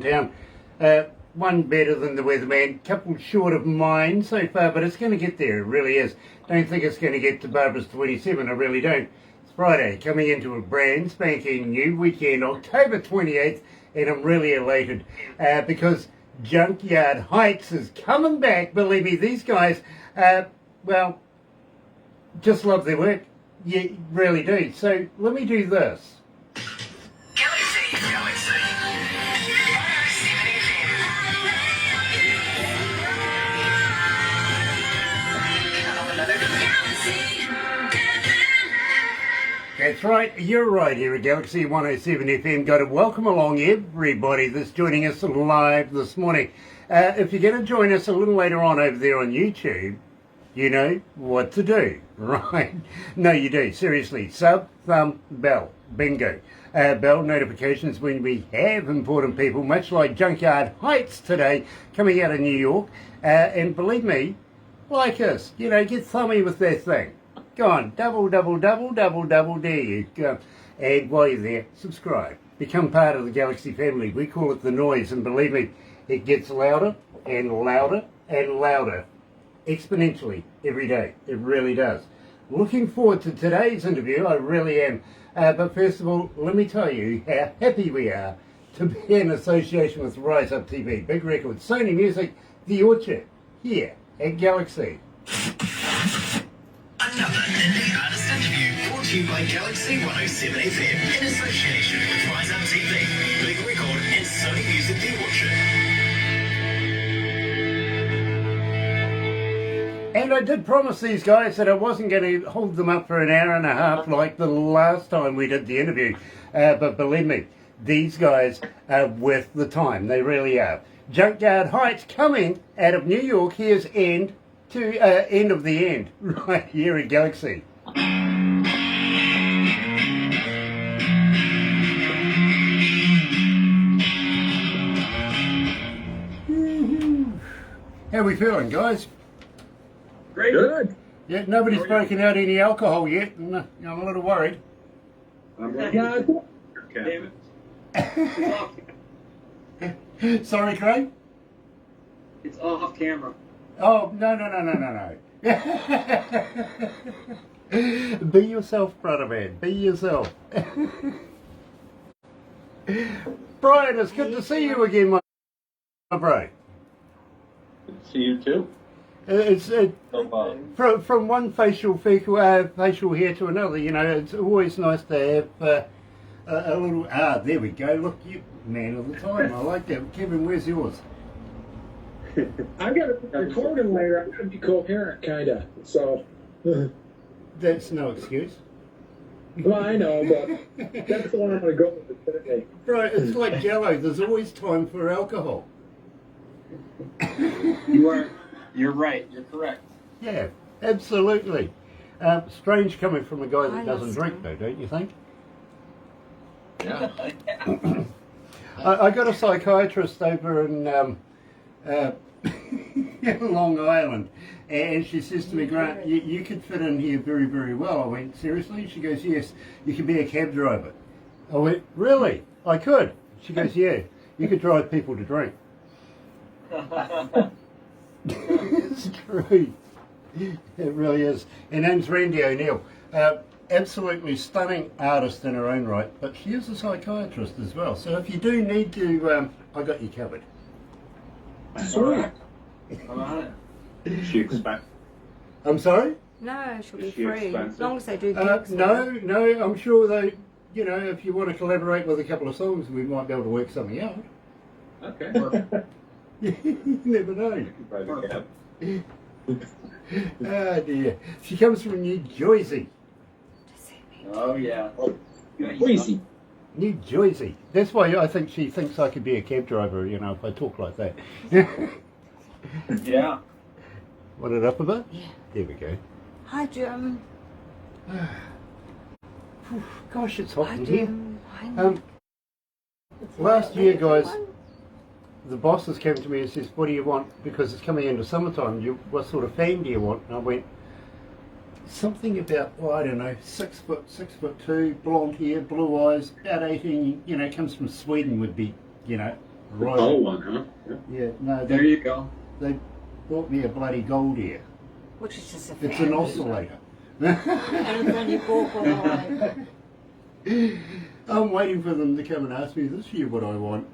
town. One better than the weatherman, couple short of mine so far, but it's going to get there, it really is. Don't think it's going to get to Barbara's 27, I really don't. It's Friday, coming into a brand spanking new weekend, October 28th, and I'm really elated because Junkyard Heights is coming back. Believe me, these guys, well, just love their work. You really do. So let me do this. That's right, you're right here at galaxy107fm. Got to welcome along everybody that's joining us live this morning. If you're going to join us a little later on over there on YouTube, you know what to do, right? No, you do, seriously. Sub, thumb, bell, bingo. Bell notifications when we have important people, much like Junkyard Heights today, coming out of New York. And believe me, like us, you know, get thummy with that thing. Go on, double, there you go. And while you're there, subscribe. Become part of the Galaxy family. We call it the noise, and believe me, it gets louder and louder and louder. Exponentially every day. It really does. Looking forward to today's interview, I really am. But first of all, let me tell you how happy we are to be in association with Rise Up TV, Big Records, Sony Music, The Orchard, here at Galaxy. Another indie artist interview brought to you by galaxy107fm in association with Rise Up TV, Big Record and Sony Music The Orchard. And I did promise these guys that I wasn't going to hold them up for an hour and a half like the last time we did the interview. But believe me, these guys are worth the time. They really are. Junkyard Heights coming out of New York. Here's End of the End, right here at Galaxy. How are we feeling, guys? Great. Good. Yeah, nobody's broken out any alcohol yet. No, I'm a little worried. Damn it. Sorry, Craig? It's off camera. Oh, no. Be yourself, brother man. Be yourself. Brian, it's good to see you again, my bro. Good to see you too. It's from one facial hair to another. You know, it's always nice to have a little. There we go. Look, you man of the time. I like that. Kevin, where's yours? I got a recording later. I'm going to be coherent, kind of. So. That's no excuse. Well, I know, but that's the one I'm going to go with today. Right, it's like Jello. There's always time for alcohol. You're right. You're correct. Yeah, absolutely. Strange coming from a guy that doesn't drink, though, don't you think? Yeah. I got a psychiatrist over in Long Island, and she says to me, Grant, you could fit in here very, very well. I went, seriously? She goes, yes, you could be a cab driver. I went, really? I could? She goes, yeah, you could drive people to drink. It's true. It really is. Her name's Randy O'Neill. Absolutely stunning artist in her own right, but she is a psychiatrist as well. So if you do need to, I got you covered. Sweet. Is she expensive? I'm sorry? No, she'll be Is she free. expensive? As long as they do gigs. No, I'm sure they, you know, if you want to collaborate with a couple of songs, we might be able to work something out. Okay. You never know. Private cab. Oh dear. She comes from New Jersey. Oh yeah. Easy. New Jersey. That's why I think she thinks I could be a cab driver, you know, if I talk like that. Yeah. Want it up a bit? Yeah. There we go. Hi, Jim. Gosh, it's hot Hi, in here. Jim. Hi. Last year, guys, the bosses came to me and says, what do you want? Because it's coming into summertime, what sort of fan do you want? And I went, something about, well, I don't know, 6'2", blonde hair, blue eyes, about 18, you know, comes from Sweden would be, you know, Right. tall one, huh? Yeah. Yeah, no, There you go. they bought me a bloody gold ear. Which is just a It's fan. an oscillator. And then you walk all the way. I'm waiting for them to come and ask me this year what I want.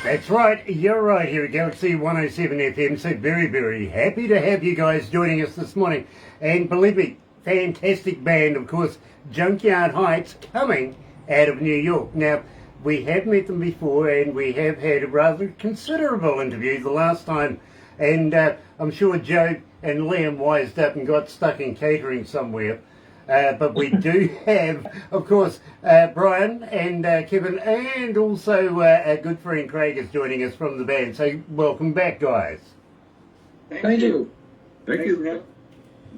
That's right, you're right here at Galaxy 107 FM, so very, very happy to have you guys joining us this morning. And believe me, fantastic band, of course, Junkyard Heights, coming out of New York. Now, we have met them before and we have had a rather considerable interview the last time, and I'm sure Joe and Liam wised up and got stuck in catering somewhere. But we do have, of course, Brian and Kevin, and also our good friend Craig is joining us from the band. So welcome back, guys. Thank you. Thank you.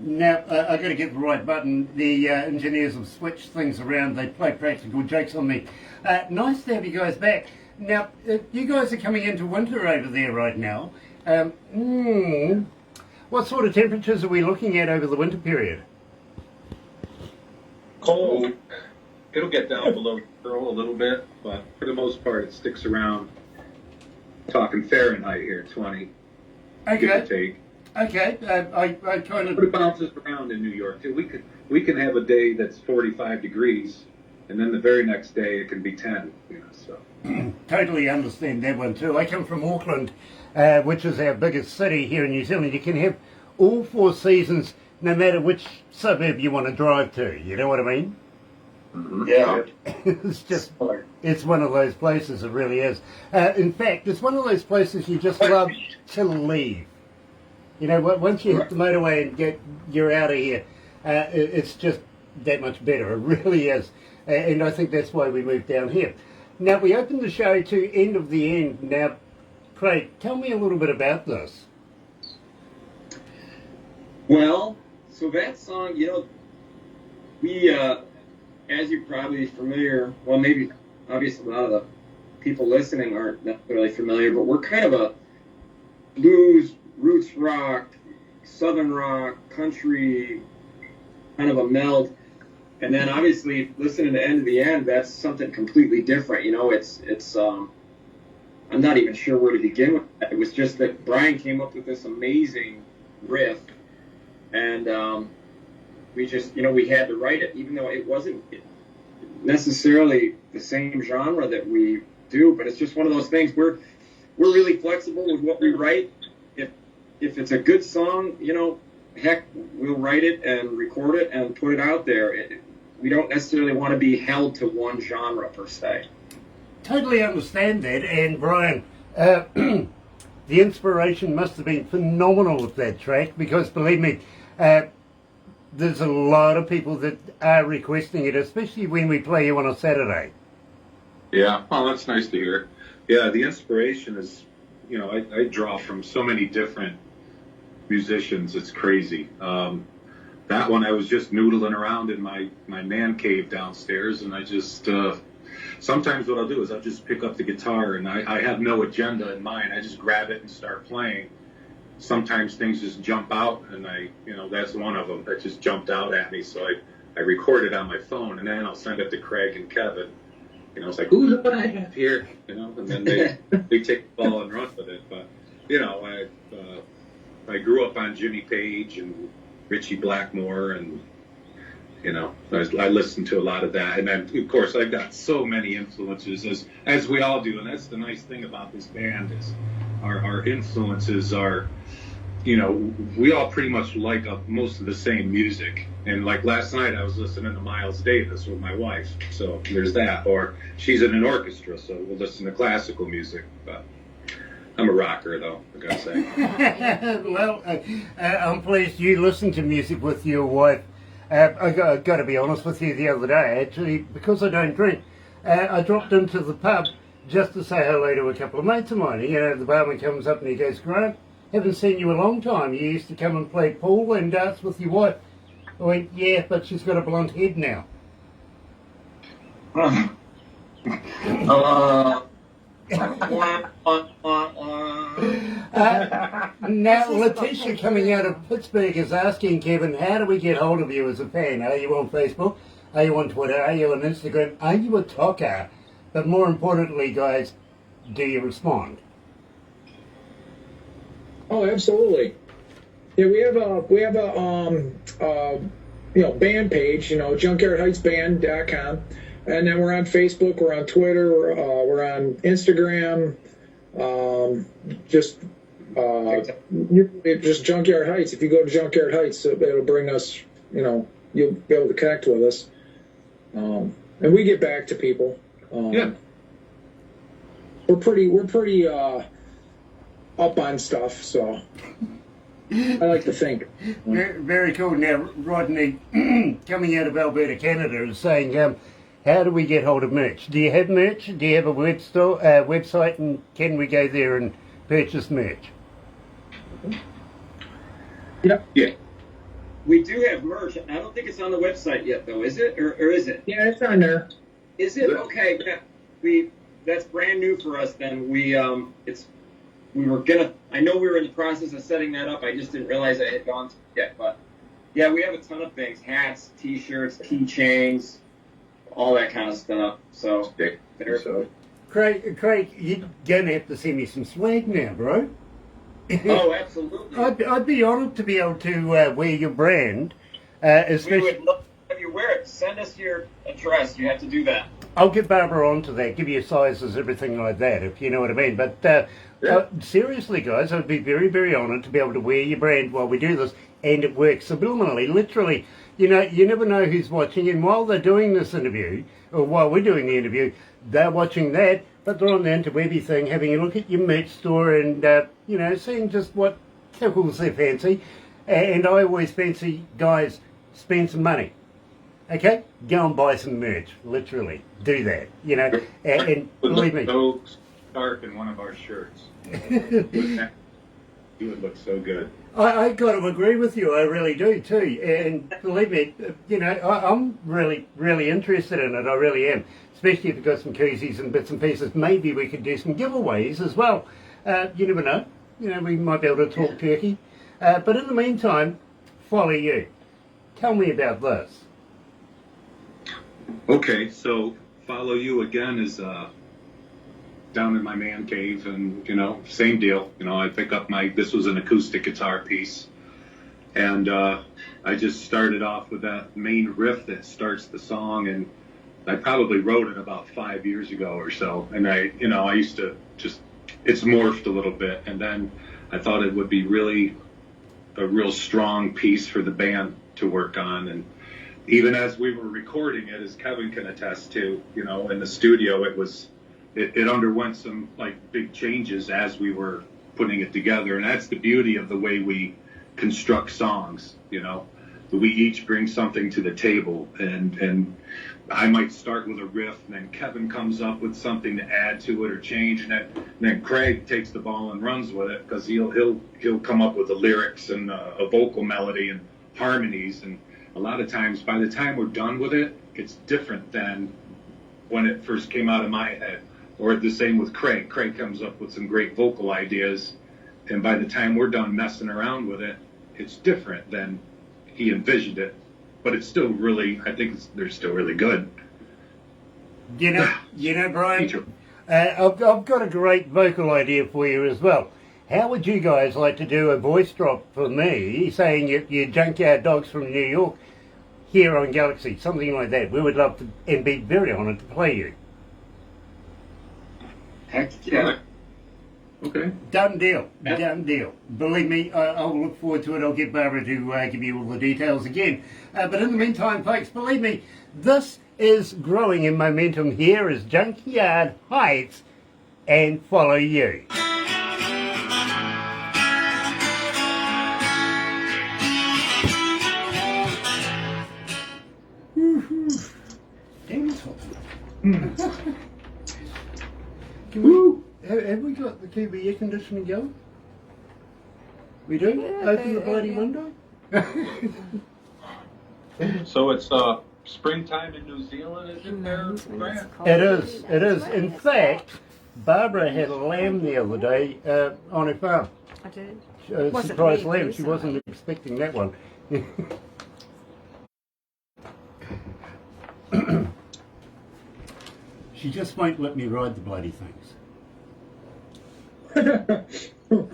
Now, I've got to get the right button. The engineers have switched things around. They play practical jokes on me. Nice to have you guys back. Now, you guys are coming into winter over there right now. What sort of temperatures are we looking at over the winter period? Cold. It'll get down below zero a little bit, but for the most part, it sticks around. Talking Fahrenheit here, 20. Give or Okay, take. okay. I kind But it of... bounces around in New York too. We can have a day that's 45 degrees, and then the very next day it can be 10. You know, so. Totally understand that one too. I come from Auckland, which is our biggest city here in New Zealand. You can have all four seasons no matter which suburb you want to drive to. You know what I mean? Yeah. It's just, it's one of those places, it really is. In fact, it's one of those places you just love to leave. You know, once you hit the motorway and you're out of here, it's just that much better. It really is. And I think that's why we moved down here. Now, we opened the show to End of the End. Now, Craig, tell me a little bit about this. Well, so that song, you know, we, as you're probably familiar, well, maybe obviously a lot of the people listening aren't necessarily familiar, but we're kind of a blues, roots rock, southern rock, country, kind of a meld. And then obviously listening to End of the End, that's something completely different. You know, it's I'm not even sure where to begin with that. It was just that Brian came up with this amazing riff, and we just, you know, we had to write it, even though it wasn't necessarily the same genre that we do, but it's just one of those things. We're really flexible with what we write. If it's a good song, you know, heck, we'll write it and record it and put it out there. We don't necessarily want to be held to one genre per se. Totally understand that. And Brian, the inspiration must have been phenomenal with that track, because believe me, there's a lot of people that are requesting it, especially when we play you on a Saturday. Yeah, well, that's nice to hear. Yeah, the inspiration is, you know, I draw from so many different musicians. It's crazy. That one, I was just noodling around in my man cave downstairs, and I just, sometimes what I'll do is I'll just pick up the guitar, and I have no agenda in mind. I just grab it and start playing. Sometimes things just jump out, and that's one of them that just jumped out at me. So I record it on my phone, and then I'll send it to Craig and Kevin. You know, it's like, who's what I have here? You know, and then they take the ball and run with it. But, you know, I grew up on Jimmy Page and Ritchie Blackmore, and I listened to a lot of that. And then, of course, I've got so many influences, as we all do. And that's the nice thing about this band is our influences are, we all pretty much like most of the same music. And like last night, I was listening to Miles Davis with my wife. So there's that. Or she's in an orchestra, so we'll listen to classical music. But I'm a rocker, though, I gotta say. Well, I'm pleased you listen to music with your wife. I got to be honest with you, the other day, actually, because I don't drink, I dropped into the pub just to say hello to a couple of mates of mine. The barman comes up and he goes, "Grant, haven't seen you a long time. You used to come and play pool and darts with your wife." I went, "Yeah, but she's got a blunt head now." Now, Letitia coming out of Pittsburgh is asking Kevin, how do we get hold of you as a fan? Are you on Facebook? Are you on Twitter? Are you on Instagram? Are you a talker? But more importantly, guys, do you respond? Oh, absolutely. Yeah, we have a band page, junkyardheightsband.com, and then we're on Facebook, we're on Twitter, we're on Instagram, just Junkyard Heights. If you go to Junkyard Heights, it'll bring us, you'll be able to connect with us, and we get back to people. Yeah. We're pretty up on stuff, so I like to think. Very, very cool. Now, Rodney, coming out of Alberta, Canada, is saying, how do we get hold of merch? Do you have merch? Do you have a website, and can we go there and purchase merch? Yeah. We do have merch. I don't think it's on the website yet, though. Is it? Or is it? Yeah, it's on there. Is it? Okay. Yeah. That's brand new for us. Then I know we were in the process of setting that up. I just didn't realize I had gone to it yet. But yeah, we have a ton of things: hats, T-shirts, keychains, all that kind of stuff. So, Craig, you're gonna have to send me some swag now, bro. Oh, absolutely. I'd be honoured to be able to wear your brand, especially. We would love to have you wear it. Send us your address. You have to do that. I'll get Barbara onto that, give you sizes, everything like that, if you know what I mean. But seriously, guys, I'd be very, very honoured to be able to wear your brand while we do this, and it works subliminally, literally. You never know who's watching, and while they're doing this interview, or while we're doing the interview, they're watching that, but they're on the interwebby thing, having a look at your merch store and, seeing just what tickles their fancy. And I always fancy, guys, spend some money. Okay? Go and buy some merch, literally. Do that, and believe me. So stark in one of our shirts. You would look so good. I got to agree with you, I really do too. And believe me, I'm really, really interested in it, I really am. Especially if you've got some koozies and bits and pieces. Maybe we could do some giveaways as well. You never know. We might be able to talk turkey. But in the meantime, follow you. Tell me about this. Okay, so Follow You again is down in my man cave, and same deal. I pick up this was an acoustic guitar piece, and I just started off with that main riff that starts the song, and I probably wrote it about 5 years ago or so, and I used to it's morphed a little bit, and then I thought it would be really a real strong piece for the band to work on. And even as we were recording it, as Kevin can attest to, in the studio, it underwent some big changes as we were putting it together. And that's the beauty of the way we construct songs, we each bring something to the table, and I might start with a riff, and then Kevin comes up with something to add to it or change, and then Craig takes the ball and runs with it, because he'll come up with the lyrics and a vocal melody and harmonies. And a lot of times, by the time we're done with it, it's different than when it first came out of my head. Or the same with Craig. Craig comes up with some great vocal ideas, and by the time we're done messing around with it, it's different than he envisioned it. But it's still really, I think they're still really good. Brian, I've got a great vocal idea for you as well. how would you guys like to do a voice drop for me saying you're junkyard dogs from New York here on Galaxy, something like that? We would love to and be very honoured to play you. Heck yeah. Okay. Done deal. Done deal. Believe me, I'll look forward to it. I'll get Barbara to give you all the details again. But in the meantime, folks, believe me, this is growing in momentum here as Junkyard Heights and Follow You. Damn, it's hot. Have we got the Kiwi air conditioning going? We do? Yeah, Open the bloody window? So it's springtime in New Zealand, is it there, Grant? It is, it is. In fact, Barbara had a lamb the other day on her farm. I did. A Wasn't surprise really lamb. She wasn't expecting that one. She just won't let me ride the bloody things. You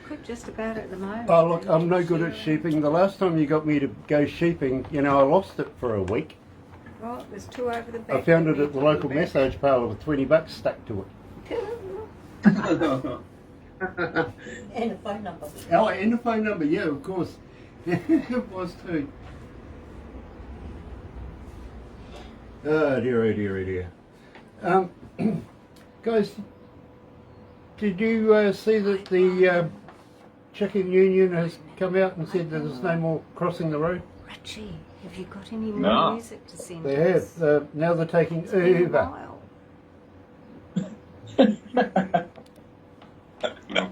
could just about at the moment. Oh look, I'm no good at sheeping. The last time you got me to go sheeping, you know, I lost it for a week. Well, there's two over the back. I found it at the local massage parlour with $20 stuck to it. And a phone number. Oh, and the phone number, yeah, of course. It was too. Oh dear, oh dear, oh dear. Guys, did you see that the chicken union has come out and said that there's no more crossing the road? Richie, have you got any more No. music to send They us? have. Now they're taking It's been a Uber. while. No.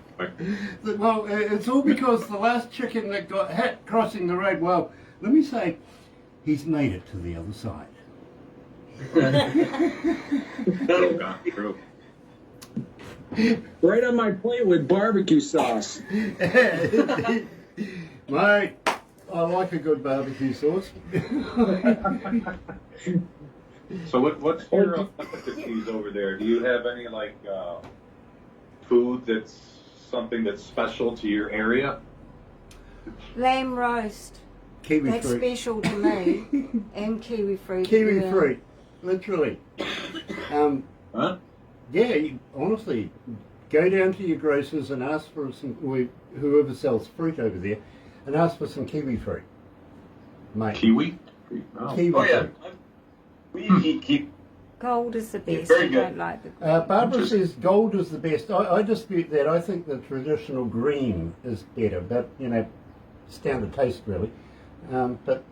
Well, it's all because the last chicken that got hit crossing the road, well, let me say, he's made it to the other side. True. Right on my plate with barbecue sauce. Mate, I like a good barbecue sauce. So what's your delicacies over there? Do you have any like food that's something that's special to your area? Lamb roast. Kiwi That's fruit. special to me. And kiwi fruit. Kiwi yeah. fruit, literally. Huh? Yeah, you, honestly, go down to your grocers and ask for some, or whoever sells fruit over there, and ask for some kiwi fruit. Mate. Kiwi? Oh. Kiwi Oh yeah. fruit. We keep. Gold is the best. Very I good. don't like the Barbara says gold is the best. I dispute that. I think the traditional green is better, but, you know, it's down to taste really. But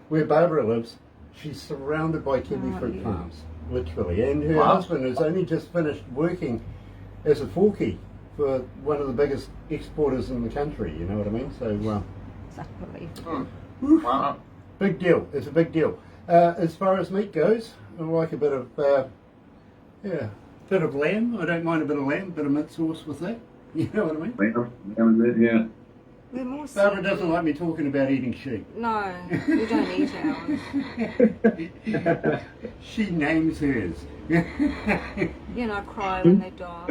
where Barbara lives, she's surrounded by kiwi fruit yeah. farms, literally. And her Wow. husband has only just finished working as a forkie for one of the biggest exporters in the country, you know what I mean? So, It's unbelievable. Wow. big deal. It's a big deal. As far as meat goes, I like a bit of, bit of lamb. I don't mind a bit of lamb, bit of mint sauce with that. You know what I mean? Yeah. We're more Barbara doesn't like me talking about eating sheep. No, we don't eat ours. She names hers. You know, cry when they die.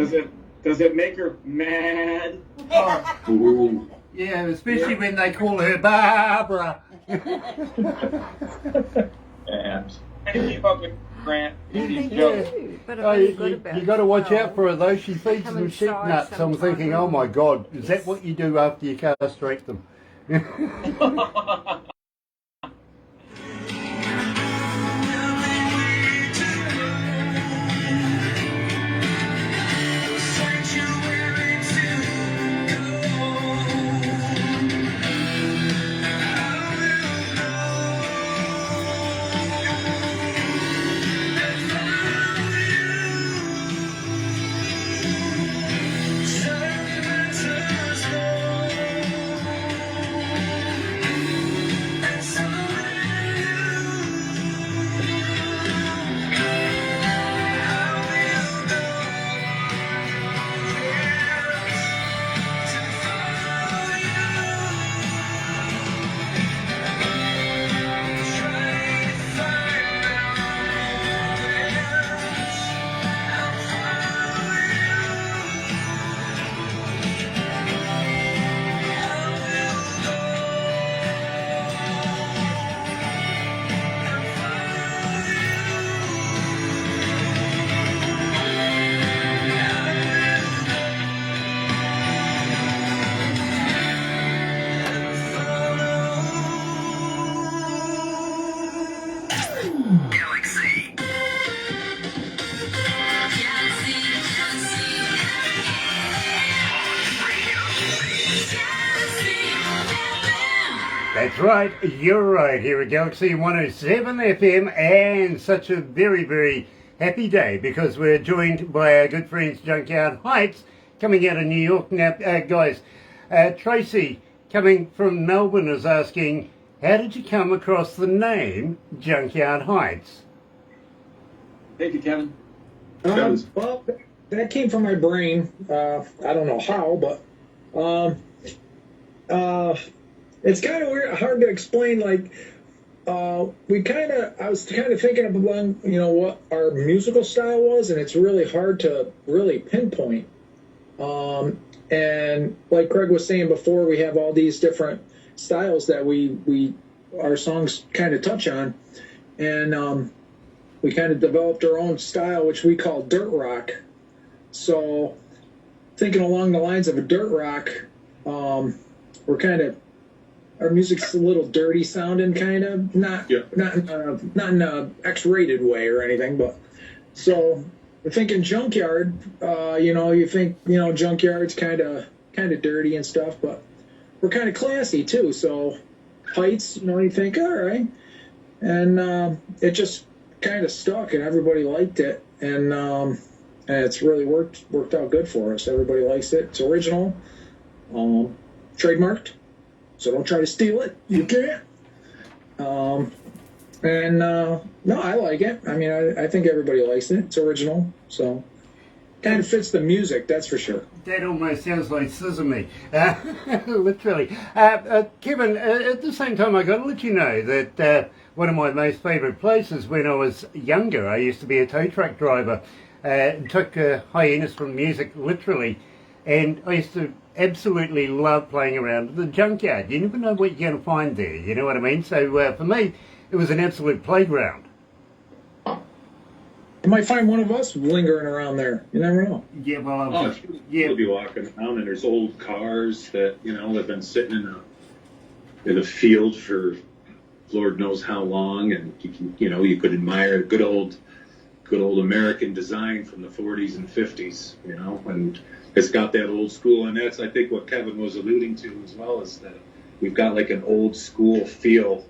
Does it make her mad? Oh, Ooh. yeah, especially when they call her Barbara. Abs. I can keep up with Grant. They He's do, joking. but Oh, I'm really good you about got to watch well. out for her though. She feeds Come them and sheep shy nuts. I'm sometimes. thinking, oh my God, is Yes. that what you do after you castrate them? That's right, you're right, here at Galaxy 107 FM, and such a very, very happy day because we're joined by our good friends Junkyard Heights coming out of New York. Now, guys, Tracy coming from Melbourne is asking, how did you come across the name Junkyard Heights? Thank you, Kevin. Well, that came from my brain. I don't know how, but it's kind of weird, hard to explain. Like, I was kind of thinking about, what our musical style was, and it's really hard to really pinpoint. And like Craig was saying before, we have all these different styles that our songs kind of touch on, and we kind of developed our own style, which we call dirt rock. So, thinking along the lines of a dirt rock, our music's a little dirty sounding, kind of, not in a X-rated way or anything, but so we're thinking Junkyard. You think Junkyard's kind of dirty and stuff, but we're kind of classy too. So Heights, you think, all right, and it just kind of stuck, and everybody liked it, and it's really worked out good for us. Everybody likes it. It's original, trademarked, so don't try to steal it. You can't. No, I like it. I mean, I think everybody likes it. It's original, so kind of fits the music, that's for sure. That almost sounds like Sesame, literally. Kevin, at the same time, I got to let you know that one of my most favourite places when I was younger, I used to be a tow truck driver, took hiatus from music, literally, and I used to absolutely love playing around the junkyard. You never know what you're going to find there, you know what I mean? So for me, it was an absolute playground. You might find one of us lingering around there. You never know. Yeah, well, You'll be walking around, and there's old cars that have been sitting in a field for Lord knows how long, and you could admire a good old American design from the 40s and 50s, and it's got that old school, and that's I think what Kevin was alluding to as well, is that we've got like an old school feel.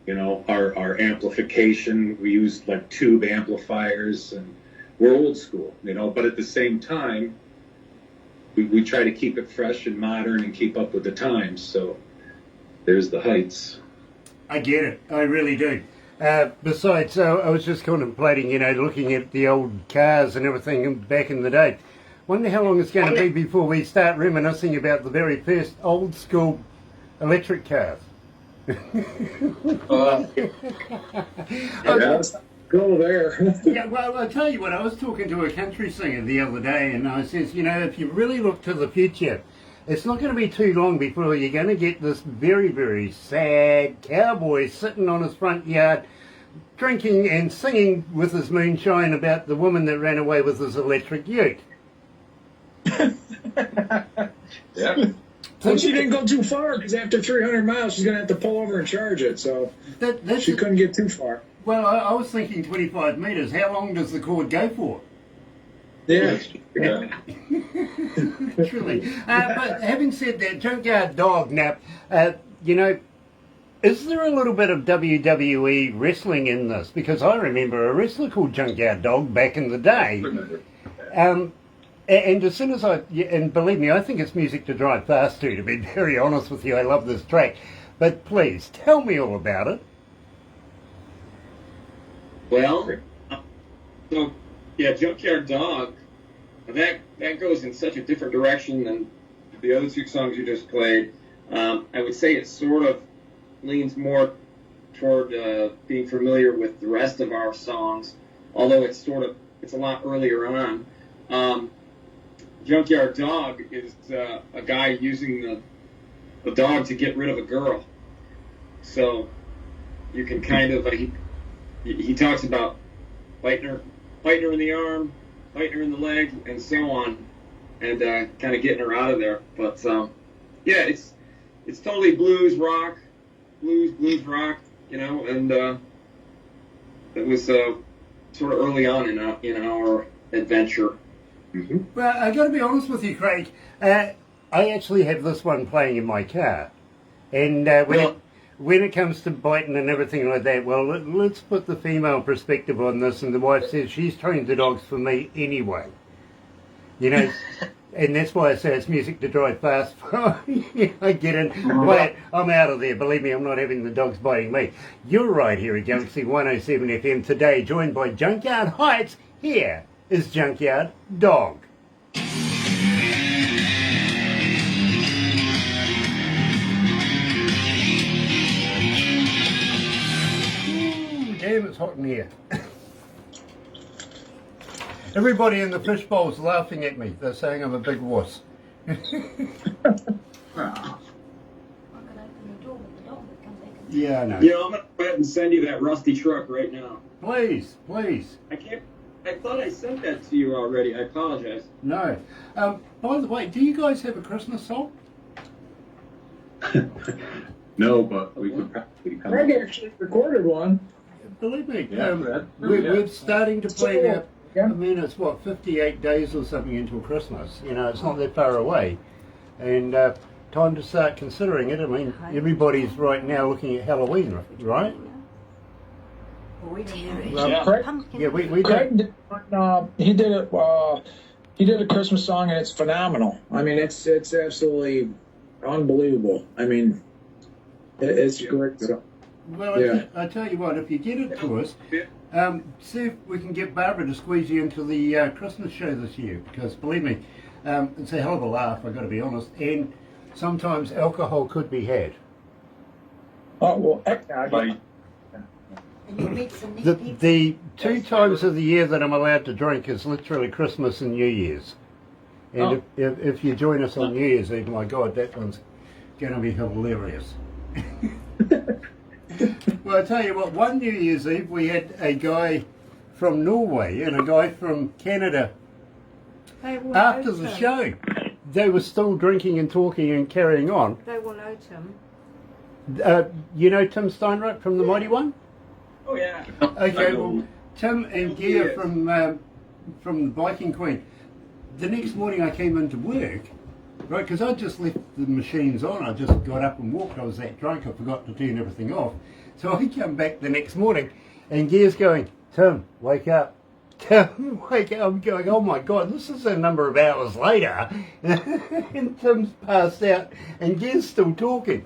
Our amplification, we use like tube amplifiers, and we're old school, but at the same time, we try to keep it fresh and modern and keep up with the times. So there's the Heights. I get it. I really do. Besides, I was just contemplating, looking at the old cars and everything back in the day. Wonder how long it's going to be before we start reminiscing about the very first old school electric cars. Go there. Yeah, well, I'll tell you what, I was talking to a country singer the other day, and I says, if you really look to the future, it's not going to be too long before you're going to get this very, very sad cowboy sitting on his front yard, drinking and singing with his moonshine about the woman that ran away with his electric ute. Yeah. Well, she didn't go too far, because after 300 miles, she's going to have to pull over and charge it, so she couldn't get too far. Well, I was thinking 25 metres. How long does the cord go for? Yeah. Truly. But having said that, Junkyard Dog, now, is there a little bit of WWE wrestling in this? Because I remember a wrestler called Junkyard Dog back in the day. And as soon as and believe me, I think it's music to drive fast to be very honest with you. I love this track. But please, tell me all about it. Well, Junkyard Dog, that goes in such a different direction than the other two songs you just played. I would say it sort of leans more toward being familiar with the rest of our songs, although it's a lot earlier on. Junkyard Dog is a guy using the dog to get rid of a girl. So you can kind of he talks about biting her in the arm, biting her in the leg, and so on, and kind of getting her out of there. But it's totally blues rock, and it was sort of early on in our adventure. Mm-hmm. Well, I got to be honest with you, Craig. I actually have this one playing in my car, And when it comes to biting and everything like that, well, let's put the female perspective on this. And the wife says she's trained the dogs for me anyway. You know, and that's why I say it's music to drive fast. I get it. But I'm out of there. Believe me, I'm not having the dogs biting me. You're right here at Galaxy 107 FM today, joined by Junkyard Heights. Here is Junkyard Dog. Damn, it's hot in here. Everybody in the fishbowl's laughing at me. They're saying I'm a big wuss. I could open the door with the dog that comes back. Yeah, I know. You know, I'm gonna go ahead and send you that rusty truck right now. Please, please. I thought I sent that to you already. I apologize. No. By the way, do you guys have a Christmas song? No, but we could probably come Greg up. actually recorded one. Believe me, Yeah, we're starting to play now. Yeah. I mean, it's what, 58 days or something until Christmas. You know, it's not that far away. And time to start considering it. I mean, everybody's right now looking at Halloween, right? Well, Craig, yeah, we do. Craig did one, he did it. He did a Christmas song, and it's phenomenal. I mean, it's absolutely unbelievable. I mean, it's great. Well, Yeah. I tell you what, if you get it to us, see if we can get Barbara to squeeze you into the Christmas show this year. Because believe me, it's a hell of a laugh, I've got to be honest. And sometimes alcohol could be had. Oh well, And you meet some neat The, people. the two times of the year that I'm allowed to drink is literally Christmas and New Year's. And if you join us on New Year's Eve, my God, that one's going to be hilarious. Well, I tell you what, one New Year's Eve we had a guy from Norway and a guy from Canada. They will After note the him. show, they were still drinking and talking and carrying on. They will note him. You know Tim Steinrock from The Mighty One? Oh yeah. Okay, well, Tim and Gia Yes. from the Biking Queen. The next morning I came into work, right, because I just left the machines on. I just got up and walked. I was that drunk, I forgot to turn everything off. So I come back the next morning, and Gia's going, Tim, wake up. Tim, wake up. I'm going, oh my God, this is a number of hours later. And Tim's passed out, and Gia's still talking.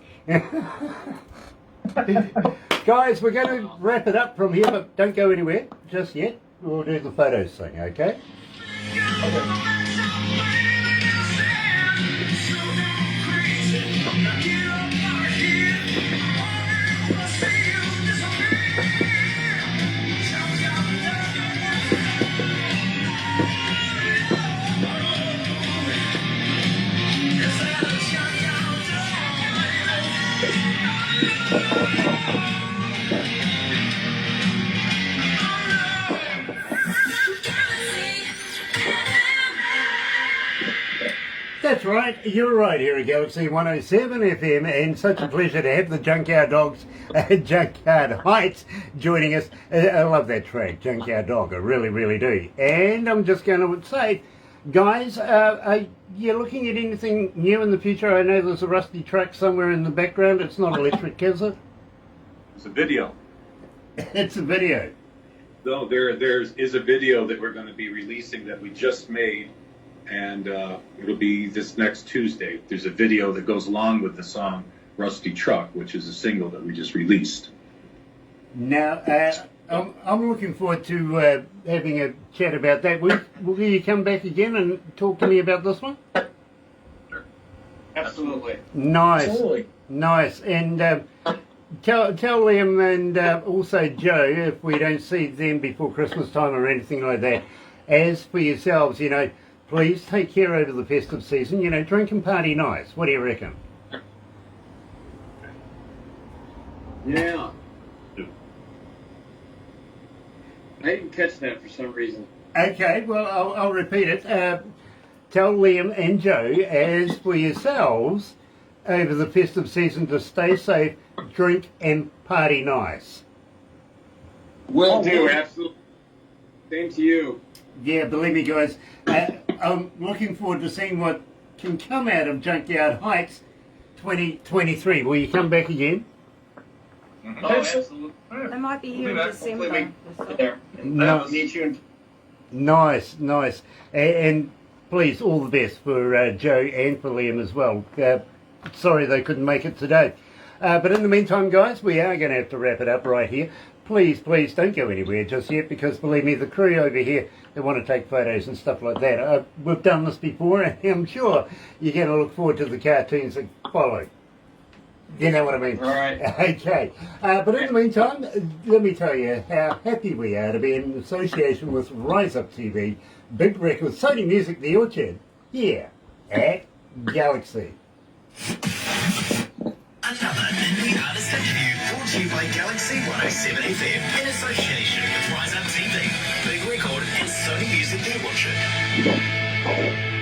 Guys, we're going to wrap it up from here, but don't go anywhere just yet. We'll do the photos thing, okay? That's right, you're right here at Galaxy 107 FM, and such a pleasure to have the Junkyard Dogs at Junkyard Heights joining us. I love that track, Junkyard Dog, I really, really do. And I'm just going to say, guys, are you looking at anything new in the future? I know there's a rusty truck somewhere in the background. It's not electric, is it? It's a video. It's a video. No, there is a video that we're going to be releasing that we just made, and it'll be this next Tuesday. There's a video that goes along with the song Rusty Truck, which is a single that we just released. Now, I'm looking forward to having a chat about that. Will you come back again and talk to me about this one? Absolutely. Nice. Absolutely. Nice. And tell Liam and also Joe, if we don't see them before Christmas time or anything like that, as for yourselves, you know, please take care over the festive season. You know, drink and party nice. What do you reckon? Yeah. I didn't catch that for some reason. Okay, well, I'll repeat it. Tell Liam and Joe, as for yourselves, over the festive season, to stay safe, drink and party nice. Will do, absolutely. Same to you. Yeah, believe me, guys. I'm looking forward to seeing what can come out of Junkyard Heights 2023. Will you come back again? Oh, absolutely. They might be here in Hopefully December. we there. No. I'll meet you in Nice. And please, all the best for Joe and for Liam as well. Sorry they couldn't make it today. But in the meantime, guys, we are going to have to wrap it up right here. Please don't go anywhere just yet, because believe me, the crew over here, they want to take photos and stuff like that. We've done this before, and I'm sure you're going to look forward to the cartoons that follow. You know what I mean? All right. Okay. But in the meantime, let me tell you how happy we are to be in association with Rise Up TV, Big Records, Sony Music, The Orchard, here at Galaxy. Another indie artist interview brought to you by Galaxy 107 FM in association with Rise Up TV, Big Record and Sony Music The Orchard.